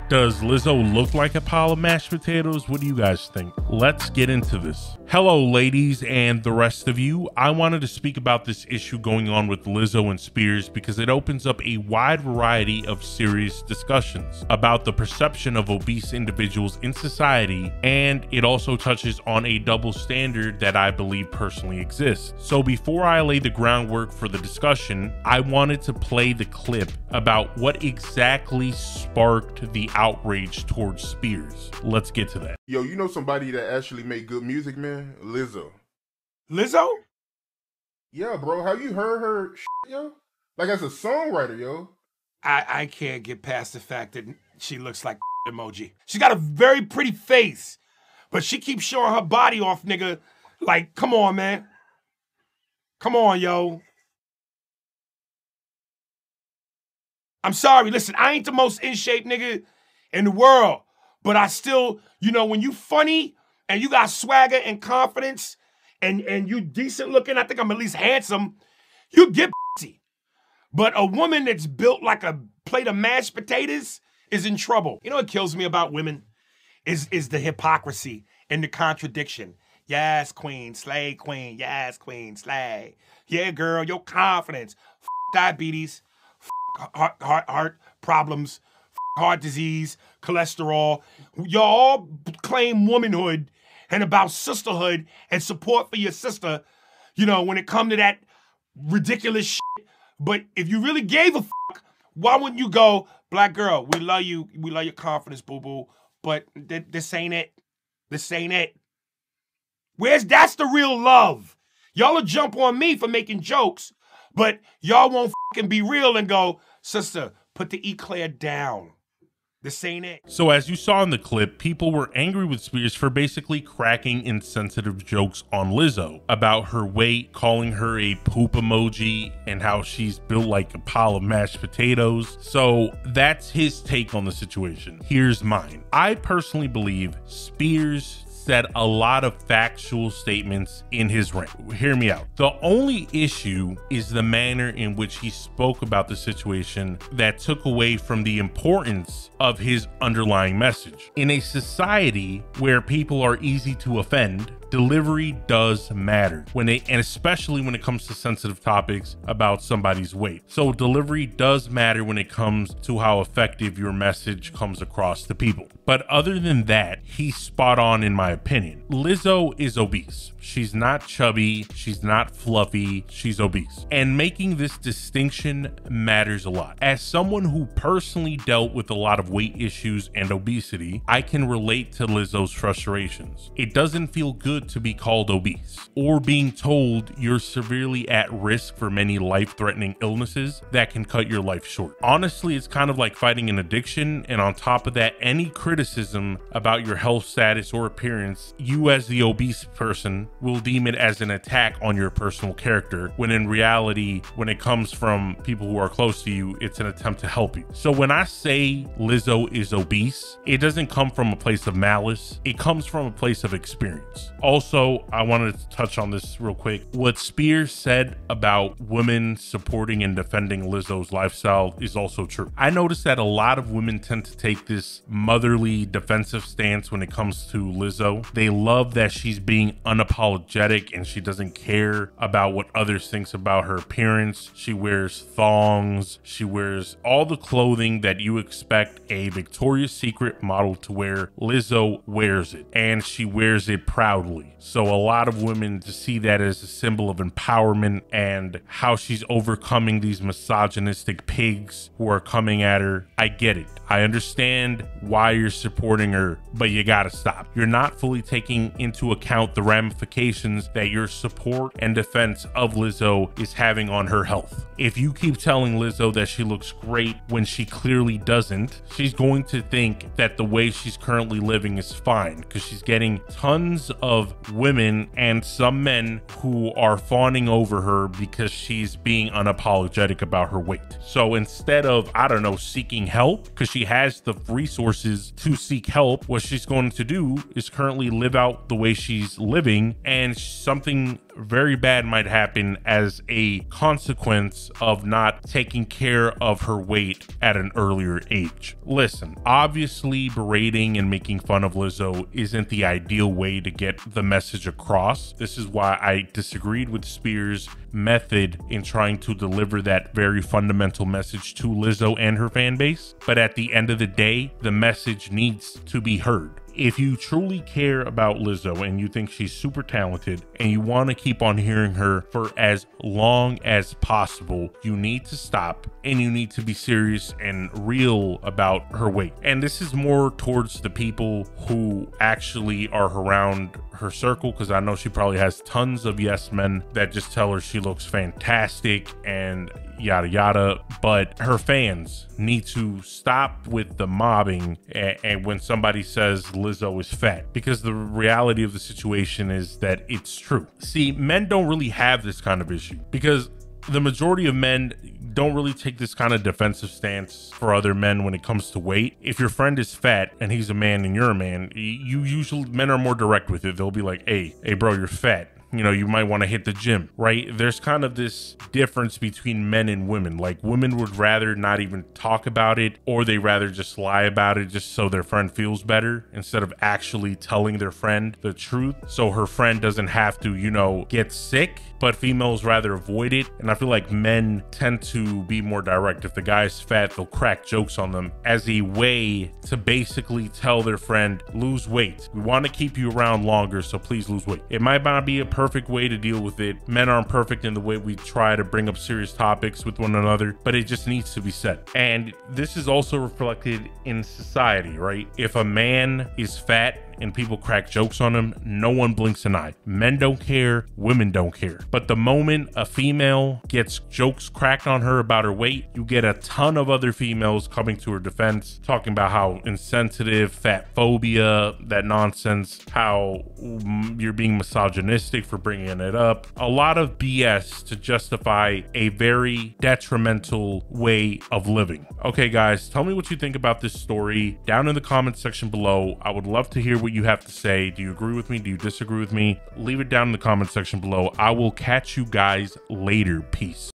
Does Lizzo look like a pile of mashed potatoes? What do you guys think? Let's get into this. Hello, ladies and the rest of you. I wanted to speak about this issue going on with Lizzo and Spears because it opens up a wide variety of serious discussions about the perception of obese individuals in society, and it also touches on a double standard that I believe personally exists. So before I lay the groundwork for the discussion, I wanted to play the clip about what exactly sparked the outrage towards Spears. Let's get to that. Yo, you know somebody that actually make good music, man? Lizzo. Lizzo? Yeah, bro. Have you heard her shit, yo? Like, as a songwriter, yo. I can't get past the fact that she looks like emoji. She's got a very pretty face, but she keeps showing her body off, nigga. Like, come on, man. Come on, yo. I'm sorry, listen, I ain't the most in shape nigga in the world, but I still, you know, when you funny and you got swagger and confidence and you decent looking, I think I'm at least handsome, you get pussy. But a woman that's built like a plate of mashed potatoes is in trouble. You know what kills me about women is the hypocrisy and the contradiction. Yes, queen, slay, queen. Yes, queen, slay. Yeah, girl, your confidence. F diabetes. Heart problems, heart disease, cholesterol. Y'all claim womanhood and about sisterhood and support for your sister, you know, when it come to that ridiculous shit. But if you really gave a fuck, why wouldn't you go, black girl, we love you, we love your confidence, boo-boo, but this ain't it. This ain't it. That's the real love. Y'all will jump on me for making jokes, but y'all won't fucking be real and go, sister, put the eclair down. This ain't it. So as you saw in the clip, people were angry with Spears for basically cracking insensitive jokes on Lizzo about her weight, calling her a poop emoji, and how she's built like a pile of mashed potatoes. So that's his take on the situation. Here's mine. I personally believe Spears said a lot of factual statements in his rant. Hear me out. The only issue is the manner in which he spoke about the situation that took away from the importance of his underlying message. In a society where people are easy to offend, delivery does matter and especially when it comes to sensitive topics about somebody's weight. So delivery does matter when it comes to how effective your message comes across to people. But other than that, he's spot on in my opinion. Lizzo is obese. She's not chubby, she's not fluffy, she's obese. And making this distinction matters a lot. As someone who personally dealt with a lot of weight issues and obesity, I can relate to Lizzo's frustrations. It doesn't feel good to be called obese or being told you're severely at risk for many life-threatening illnesses that can cut your life short. Honestly, it's kind of like fighting an addiction, and on top of that, any criticism about your health status or appearance, you as the obese person will deem it as an attack on your personal character, when in reality, when it comes from people who are close to you, it's an attempt to help you. So when I say Lizzo is obese, it doesn't come from a place of malice, it comes from a place of experience. Also, I wanted to touch on this real quick. What Spears said about women supporting and defending Lizzo's lifestyle is also true. I noticed that a lot of women tend to take this motherly defensive stance when it comes to Lizzo. They love that she's being unapologetic and she doesn't care about what others think about her appearance. She wears thongs. She wears all the clothing that you expect a Victoria's Secret model to wear. Lizzo wears it, and she wears it proudly. So a lot of women just see that as a symbol of empowerment and how she's overcoming these misogynistic pigs who are coming at her. I get it. I understand why you're supporting her, but you gotta stop. You're not fully taking into account the ramifications that your support and defense of Lizzo is having on her health. If you keep telling Lizzo that she looks great when she clearly doesn't, she's going to think that the way she's currently living is fine because she's getting tons of women and some men who are fawning over her because she's being unapologetic about her weight. So instead of, I don't know, seeking help, because she has the resources to seek help, what she's going to do is currently apparently live out the way she's living, and something very bad might happen as a consequence of not taking care of her weight at an earlier age. Listen, obviously berating and making fun of Lizzo isn't the ideal way to get the message across. This is why I disagreed with Spears' method in trying to deliver that very fundamental message to Lizzo and her fan base. But at the end of the day, the message needs to be heard. If you truly care about Lizzo and you think she's super talented and you want to keep on hearing her for as long as possible, you need to stop and you need to be serious and real about her weight. And this is more towards the people who actually are around her circle, because I know she probably has tons of yes men that just tell her she looks fantastic and yada yada, but her fans need to stop with the mobbing and when somebody says Lizzo is fat, because the reality of the situation is that it's true. See, men don't really have this kind of issue because the majority of men don't really take this kind of defensive stance for other men when it comes to weight. If your friend is fat and he's a man and you're a man, men are more direct with it. They'll be like, hey bro, you're fat. You know, you might want to hit the gym, right? There's kind of this difference between men and women. Like, women would rather not even talk about it, or they rather just lie about it just so their friend feels better instead of actually telling their friend the truth so her friend doesn't have to, you know, get sick. But females rather avoid it. And I feel like men tend to be more direct. If the guy's fat, they'll crack jokes on them as a way to basically tell their friend, lose weight. We want to keep you around longer, so please lose weight. It might not be a perfect way to deal with it. Men aren't perfect in the way we try to bring up serious topics with one another, but it just needs to be said. And this is also reflected in society, right? If a man is fat and people crack jokes on him, no one blinks an eye. Men don't care, women don't care. But the moment a female gets jokes cracked on her about her weight, you get a ton of other females coming to her defense, talking about how insensitive, fat phobia, that nonsense, how you're being misogynistic for bringing it up. A lot of BS to justify a very detrimental way of living. Okay, guys, tell me what you think about this story down in the comment section below. I would love to hear what you have to say. Do you agree with me? Do you disagree with me? Leave it down in the comment section below. I will catch you guys later. Peace.